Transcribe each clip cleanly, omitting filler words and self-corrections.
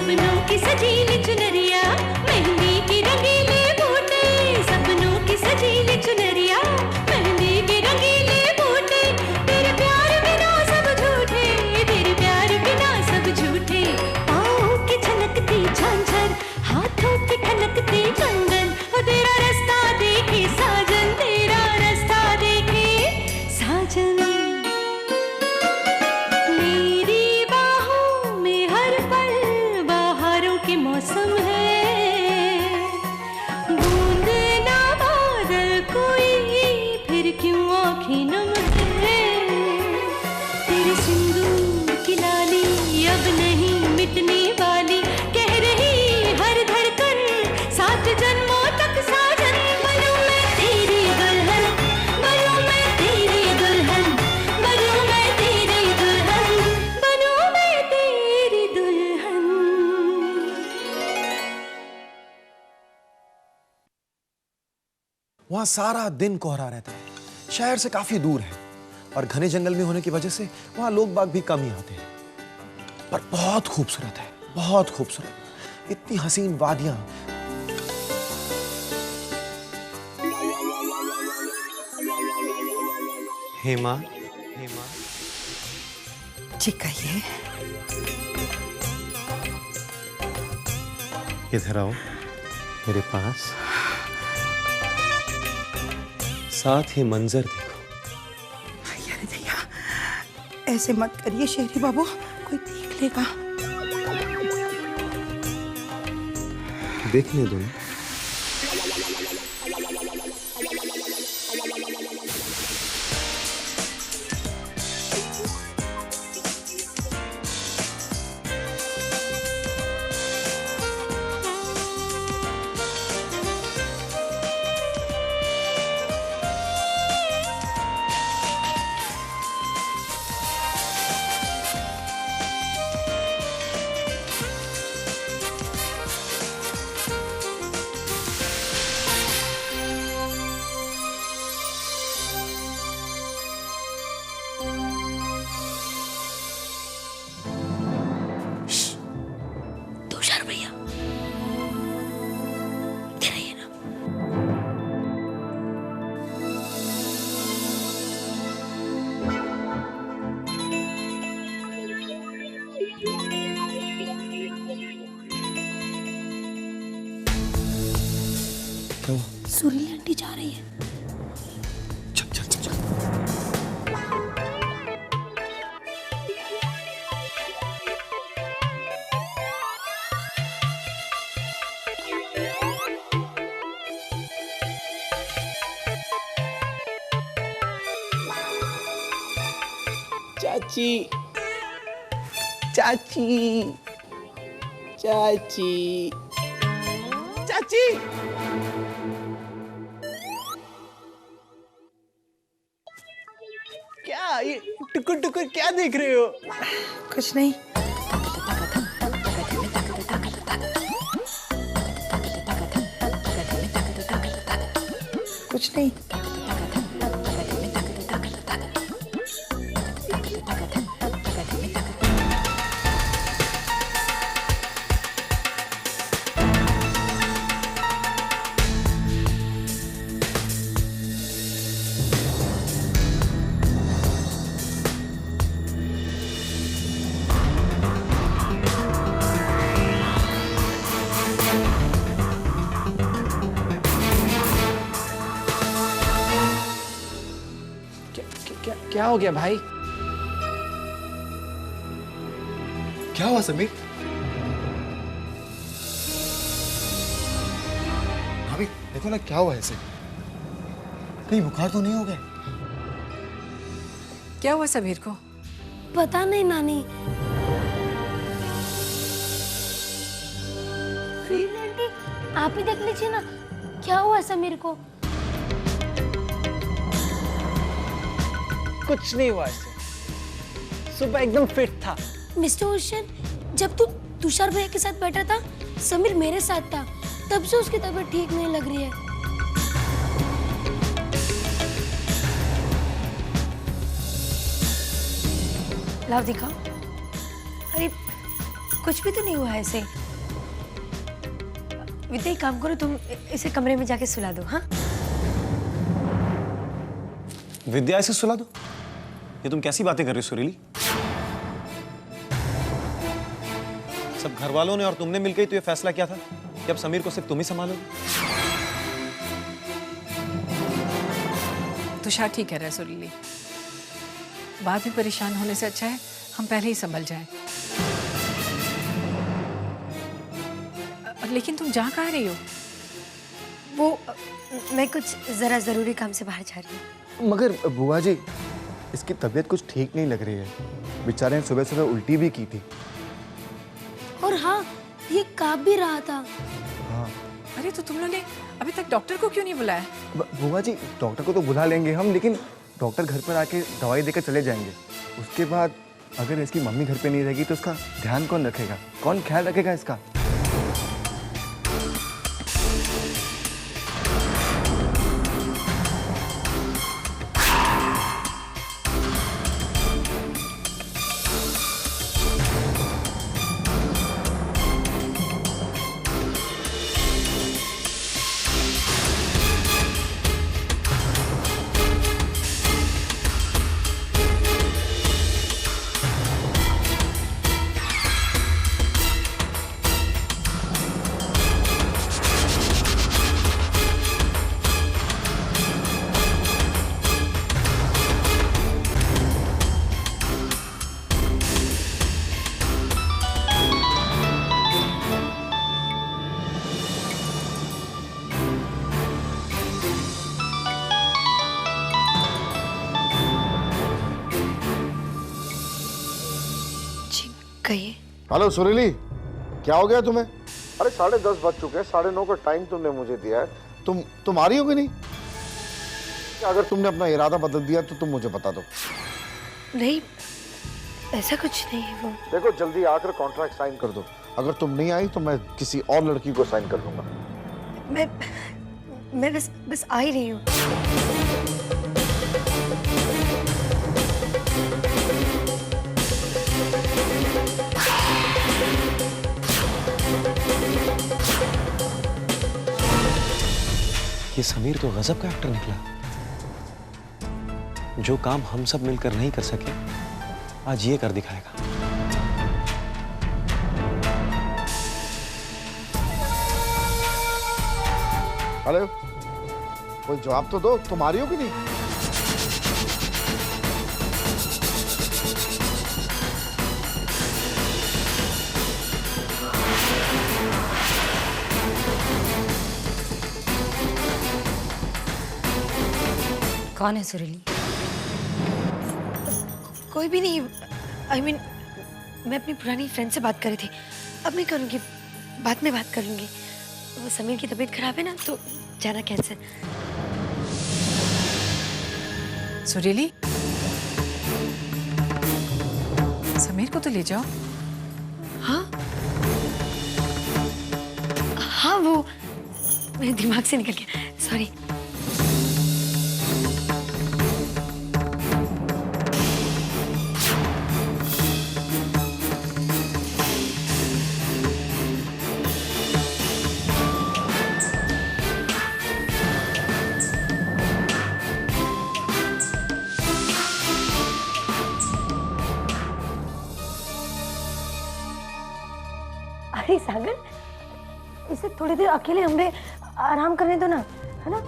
सपनों की सजीली चुनरिया, मेहंदी की रंगीले बूटे, सपनों की सजीली चुनरिया, मेहंदी के रंगीले बूटे, तेरे प्यार बिना सब झूठे, तेरे प्यार बिना सब झूठे, पाँव की छनकती झांझर, हाथों की ठनकती कंगन, और तेरा रास्ता देखे साजन, तेरा रास्ता देखे साजन। मेरी बाहों में हर पल बहारों के मौसम है, बूंद ना बादल कोई, फिर क्यों आँखें नम है, तेरे सिंदूर की लाली अब नहीं मिटने वाली, कह रही हर धड़कन 7 जन्मों तक साजन। बनूं मैं तेरी दुल्हन, बनूं मैं तेरी दुल्हन, बनूं मैं तेरी दुल्हन, बनूं मैं तेरी दुल्हन। वहाँ सारा दिन कोहरा रहता है, शहर से काफी दूर है और घने जंगल में होने की वजह से वहाँ लोग बाग भी कम ही आते हैं, पर बहुत खूबसूरत है, बहुत खूबसूरत। इतनी हसीन वादियां। हेमा, हेमा, जी कहिए। इधर आओ मेरे पास, साथ ही मंजर देखो। यार भैया ऐसे मत करिए शेरी बाबू, कोई देख लेगा। देखने दो ना। तुषार भैया इधर आइए ना। क्या हुआ? सुरीली आंटी जा रही है। चल चल चल चल। चाची, चाची, चाची, चाची। क्या ये टुकुर टुकुर क्या देख रहे हो? कुछ नहीं। कुछ नहीं। क्या हो गया भाई? क्या हुआ समीर? भाभी देखो ना क्या हुआ ऐसे, कहीं बुखार तो नहीं हो गया? क्या हुआ समीर को? पता नहीं नानी। सुरीली आंटी आप ही देख लीजिए ना, क्या हुआ समीर को? कुछ नहीं हुआ इससे, सुबह एकदम फिट था। मिस्टर ओशन, जब तू तुषार भैया के साथ बैठा था, समीर मेरे साथ था, तब से उसकी तबीयत ठीक नहीं लग रही है। लाओ दिखाओ। अरे कुछ भी तो नहीं हुआ ऐसे। विद्या एक काम करो, तुम इसे कमरे में जाके सुला दो। हाँ विद्या इसे सुला दो? ये तुम कैसी बातें कर रही हो सुरीली? सब घर वालों ने और तुमने मिलकर ही तो ये फैसला किया था कि अब समीर को सिर्फ तुम ही संभालोगे। तुषार ठीक कह रहा है सुरीली, बाद में परेशान होने से अच्छा है हम पहले ही संभल जाएं। लेकिन तुम जा कहाँ रही हो? वो मैं कुछ जरा जरूरी काम से बाहर जा रही हूँ। मगर बुआ जी, इसकी तबीयत कुछ ठीक नहीं लग रही है। बेचारे ने सुबह सुबह उल्टी भी की थी। और हाँ, ये काँप भी रहा था। हाँ। अरे तो तुम लोगों ने अभी तक डॉक्टर को क्यों नहीं बुलाया? बुआ जी, डॉक्टर को तो बुला लेंगे हम, लेकिन डॉक्टर घर पर आके दवाई देकर चले जाएंगे। उसके बाद अगर इसकी मम्मी घर पे नहीं रहेगी तो उसका ध्यान कौन रखेगा, कौन ख्याल रखेगा इसका? कहिए। हेलो सुरीली, क्या हो गया तुम्हें? अरे 10:30 बज चुके हैं, 9:30 का टाइम तुमने मुझे दिया है। तुम आ रही हो कि नहीं? अगर तुमने अपना इरादा बदल दिया तो तुम मुझे बता दो। नहीं, ऐसा कुछ नहीं है। वो देखो, जल्दी आकर कॉन्ट्रैक्ट साइन कर दो। अगर तुम नहीं आई तो मैं किसी और लड़की को साइन कर दूंगा। मैं बस आ ही रही हूँ। ये समीर तो गजब का एक्टर निकला। जो काम हम सब मिलकर नहीं कर सके, आज ये कर दिखाएगा। अरे कोई जवाब तो दो, तुम आ रही हो कि नहीं? कौन है सुरीली? कोई भी नहीं। I mean, मैं अपनी पुरानी फ्रेंड से बात कर रही थी। अब नहीं करूँगी, बाद में बात कर लूँगी। वो समीर की तबीयत खराब है ना, तो जाना कैंसिल। सुरीली, समीर को तो ले जाओ। हाँ हाँ, वो मेरे दिमाग से निकल गया, सॉरी। अरे सागर, इसे थोड़ी देर अकेले हमें आराम करने दो ना, है ना?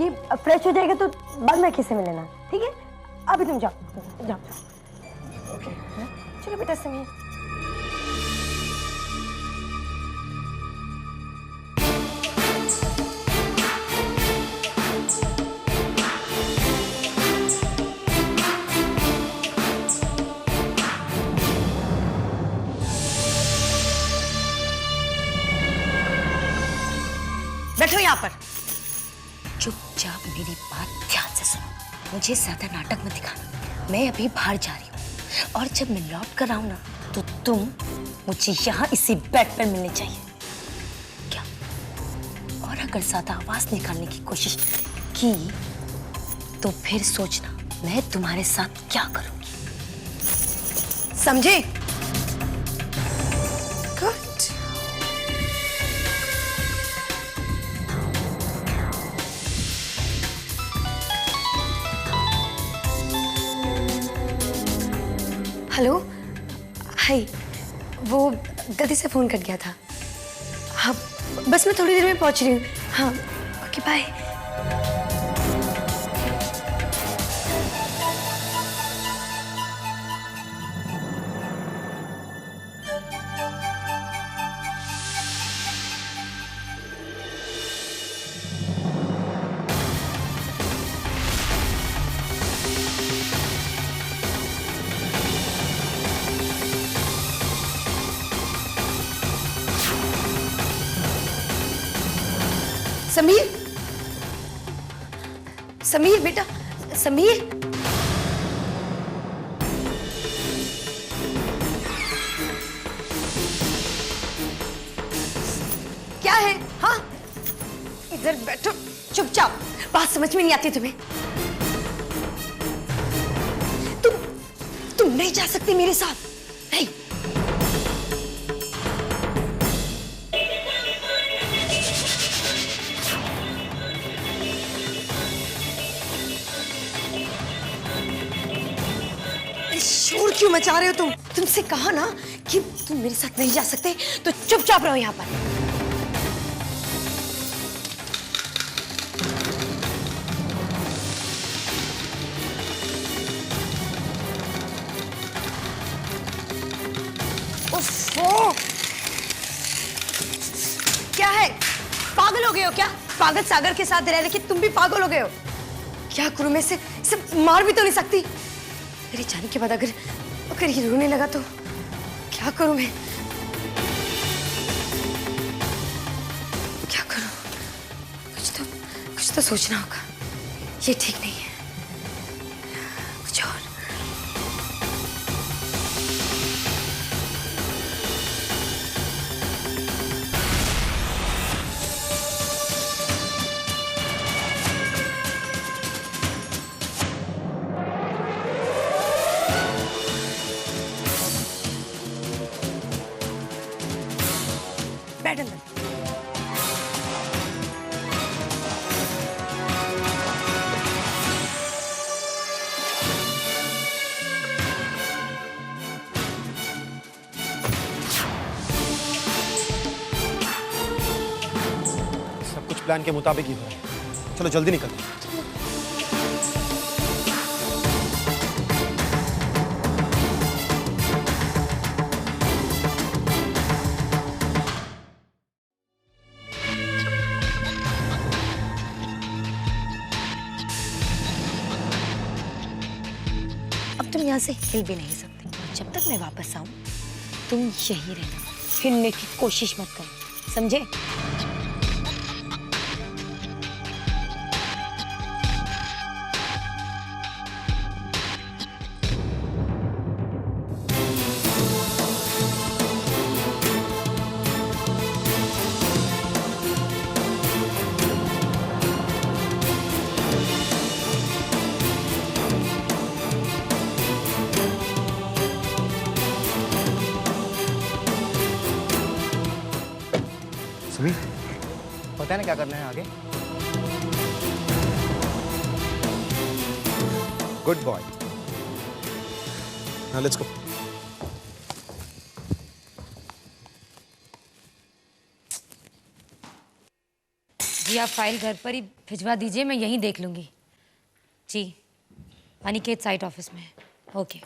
ये फ्रेश हो जाएगा तो बाद में किससे मिलेना, ठीक है? अभी तुम जाओ जाओ। ओके, चलो बेटा समीर। बैठो यहाँ पर। चुपचाप मेरी बात ध्यान से सुनो। मुझे ज्यादा नाटक मत दिखाना। मैं अभी बाहर जा रही हूँ और जब मैं लौट कर आऊँ ना, तो तुम मुझे यहाँ इसी बेड पर मिलने चाहिए, क्या? और अगर ज्यादा आवाज निकालने की कोशिश की तो फिर सोचना मैं तुम्हारे साथ क्या करूँगी, समझे? हेलो, हाय। वो गलती से फोन कट गया था। हाँ, बस मैं थोड़ी देर में पहुंच रही हूँ। हाँ, ओके बाय। समीर, समीर बेटा, समीर। क्या है? हाँ, इधर बैठो चुपचाप। बात समझ में नहीं आती तुम्हें? तुम नहीं जा सकती मेरे साथ, नहीं। शोर क्यों मचा रहे हो तुम? तुमसे कहा ना कि तुम मेरे साथ नहीं जा सकते, तो चुपचाप रहो यहाँ पर। ओफो! क्या है? पागल हो गए हो क्या? पागल सागर के साथ रह रहे कि तुम भी पागल हो गए हो? क्या करूं मैं? इसे मार भी तो नहीं सकती। मेरे जाने के बाद अगर ये रोने लगा तो क्या करूं मैं? क्या करूं? कुछ तो सोचना होगा। ये ठीक नहीं है। कुछ और। बैठ अंदर। सब कुछ प्लान के मुताबिक ही हो रहा है। चलो जल्दी निकलते हैं। अब तुम यहाँ से हिल भी नहीं सकते। जब तक मैं वापस आऊं तुम यही रहना, हिलने की कोशिश मत करो, समझे? समीर, पता है ना क्या करना है आगे? Good boy. Now let's go. जी आप फाइल घर पर ही भिजवा दीजिए, मैं यहीं देख लूंगी। जी, अनिकेत साइट ऑफिस में। ओके।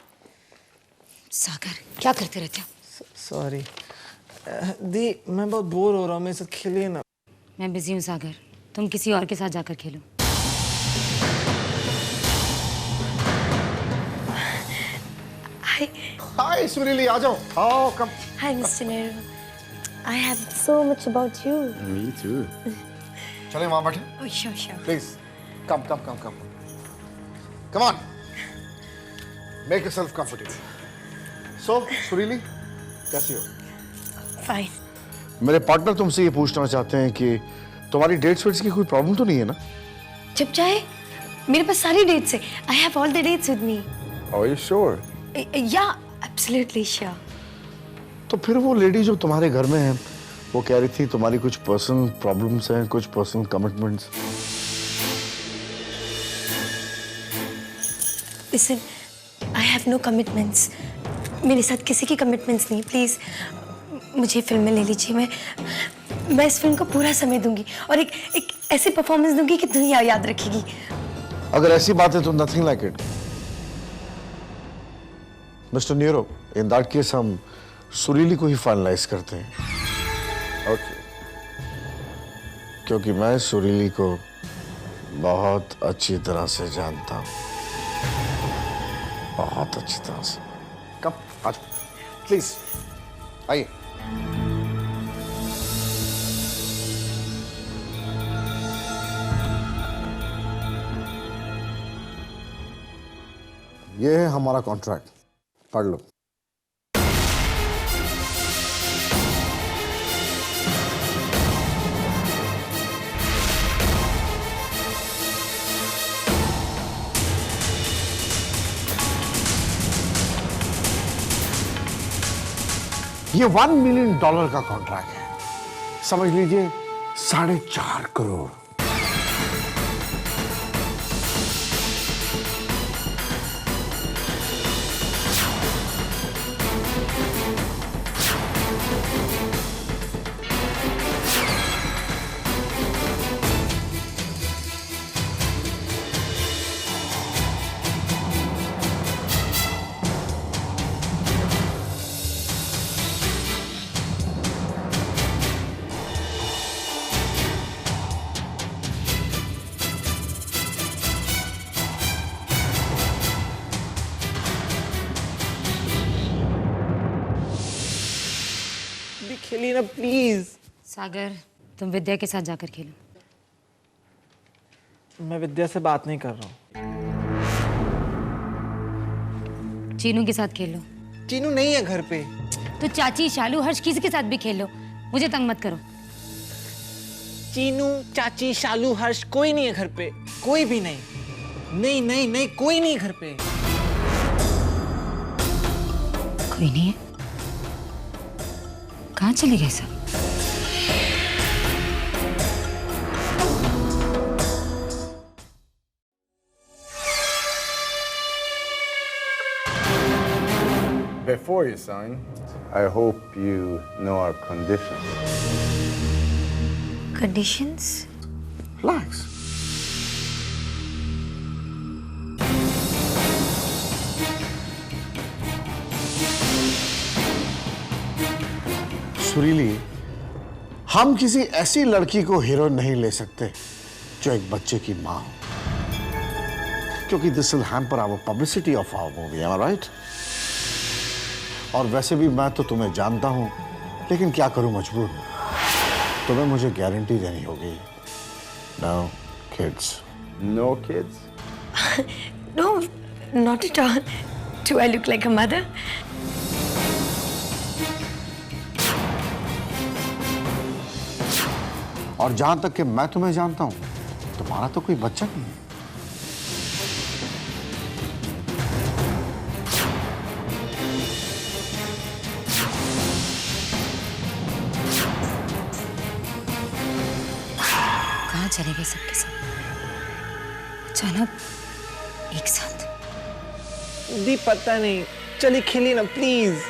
सागर, क्या करते रहते हो? सॉरी दी, मैं बहुत बोर हो रहा हूँ, मेरे साथ खेलिए ना। मैं बिजी हूँ सागर, तुम किसी और के साथ जाकर खेलो। हाय सुरीली, आ जाओ। आओ, कम। Hi, Mr. Nehru. I have so much about you. Me too. चले वहां बैठे। Oh, sure. Please come on, make yourself comfortable. So Surili, कैसी हो? Fine. मेरे पार्टनर तुमसे ये पूछना चाहते हैं कि तुम्हारी डेट्स वेट्स की कोई प्रॉब्लम तो नहीं है ना? जब चाहे मेरे पास सारी डेट्स है। I have all the dates with me. Are you sure? Yeah, absolutely sure. तो फिर वो लेडी जो तुम्हारे घर में है, वो कह रही थी तुम्हारी कुछ पर्सनल प्रॉब्लम्स हैं, कुछ personal commitments. Listen, I have no commitments. मेरे साथ किसी की कमिटमेंट्स नहीं, प्लीज़ मुझे फिल्म में ले लीजिए। मैं इस फिल्म को पूरा समय दूंगी और एक ऐसी परफॉर्मेंस दूंगी कि दुनिया याद रखेगी। अगर ऐसी बात है तो nothing like it mister Nero. In that case हम सुरीली को ही फाइनलाइज करते हैं। ओके, क्योंकि मैं सुरीली को बहुत अच्छी तरह से जानता हूं, बहुत अच्छी तरह से। कम आज प्लीज आइए। ये है हमारा कॉन्ट्रैक्ट, पढ़ लो। ये $1 मिलियन का कॉन्ट्रैक्ट है, समझ लीजिए 4.5 करोड़। खेलिए ना प्लीज। सागर, तुम विद्या के साथ जाकर खेलो। मैं विद्या से बात नहीं कर रहा हूँ। चीनू के साथ खेलो। चीनू नहीं है घर पे। तो चाची, शालू, हर्ष किसी के साथ भी खेलो, मुझे तंग मत करो। चीनू, चाची, शालू, हर्ष कोई नहीं है घर पे, कोई भी नहीं। नहीं नहीं नहीं, कोई नहीं है घर पे। कोई नहीं है? कहाँ चले गए सब? Before you sign, I hope you know our conditions. Conditions? Relax. सुरीली, हम किसी ऐसी लड़की को हीरो नहीं ले सकते जो एक बच्चे की मां हो, क्योंकि this will hamper our publicity of our movie, am I right? और वैसे भी मैं तो तुम्हें जानता हूं, लेकिन क्या करूं, मजबूर हूं। तुम्हें मुझे गारंटी देनी होगी। No kids. No kids? No, not at all. Do I look like a mother? और जहां तक कि मैं तुम्हें जानता हूं, तुम्हारा तो कोई बच्चा नहीं है। कहाँ चले गए सबके सब? अचानक एक साथ। दी पता नहीं, चलिए खेलिए ना प्लीज।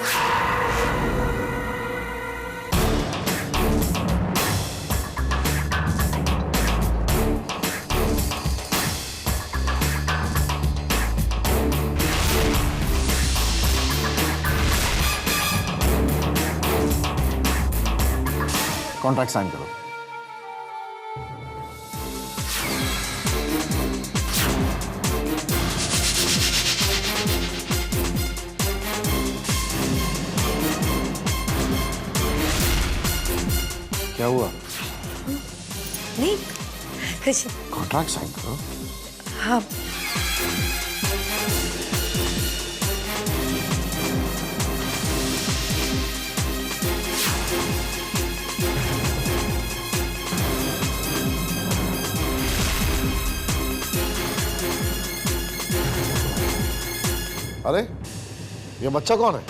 कॉन्ट्रैक्ट साइन करो। क्या हुआ? नहीं, कुछ। कॉन्ट्रैक्ट साइन करो। हाँ। अरे, ये बच्चा कौन है?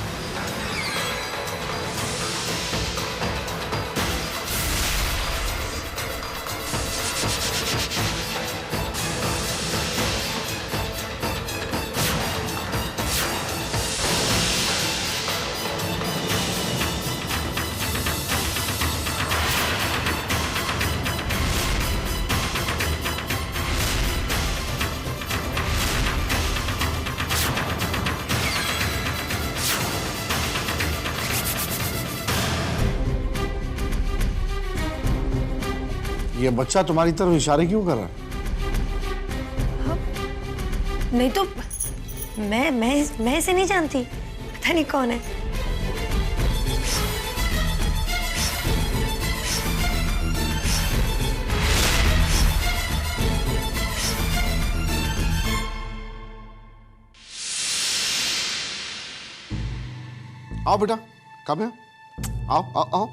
ये बच्चा तुम्हारी तरफ इशारे क्यों कर रहा है? नहीं तो मैं इसे नहीं जानती, पता नहीं कौन है। आओ बेटा, कम है, आओ आओ आओ।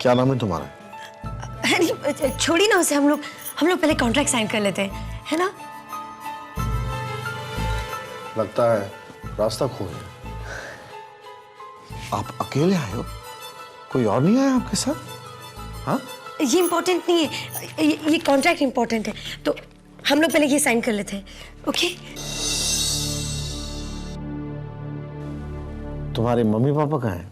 क्या नाम है तुम्हारा? अरे छोड़ी ना उसे, हम लोग पहले कॉन्ट्रैक्ट साइन कर लेते हैं, है ना? लगता है रास्ता खो गया। आप अकेले आए हो? कोई और नहीं आया आपके साथ? हाँ? ये इम्पोर्टेंट नहीं है, ये कॉन्ट्रैक्ट इम्पोर्टेंट है, तो हम लोग पहले ये साइन कर लेते हैं, ओके? तुम्हारे मम्मी पापा कहाँ हैं?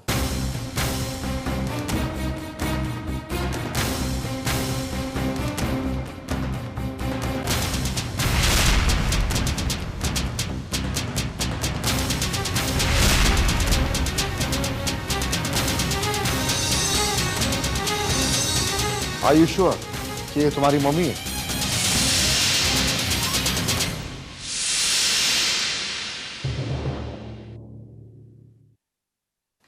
Are you sure कि ये तुम्हारी मम्मी है?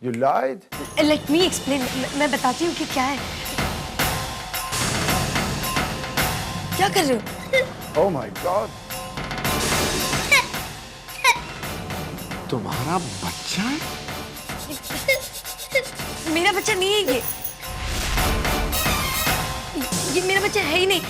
You lied? Let me explain, मैं बताती हूँ कि क्या है। क्या कर रहे हो? Oh my God! तुम्हारा बच्चा है? मेरा बच्चा नहीं है ये मेरा बच्चा है ही नहीं।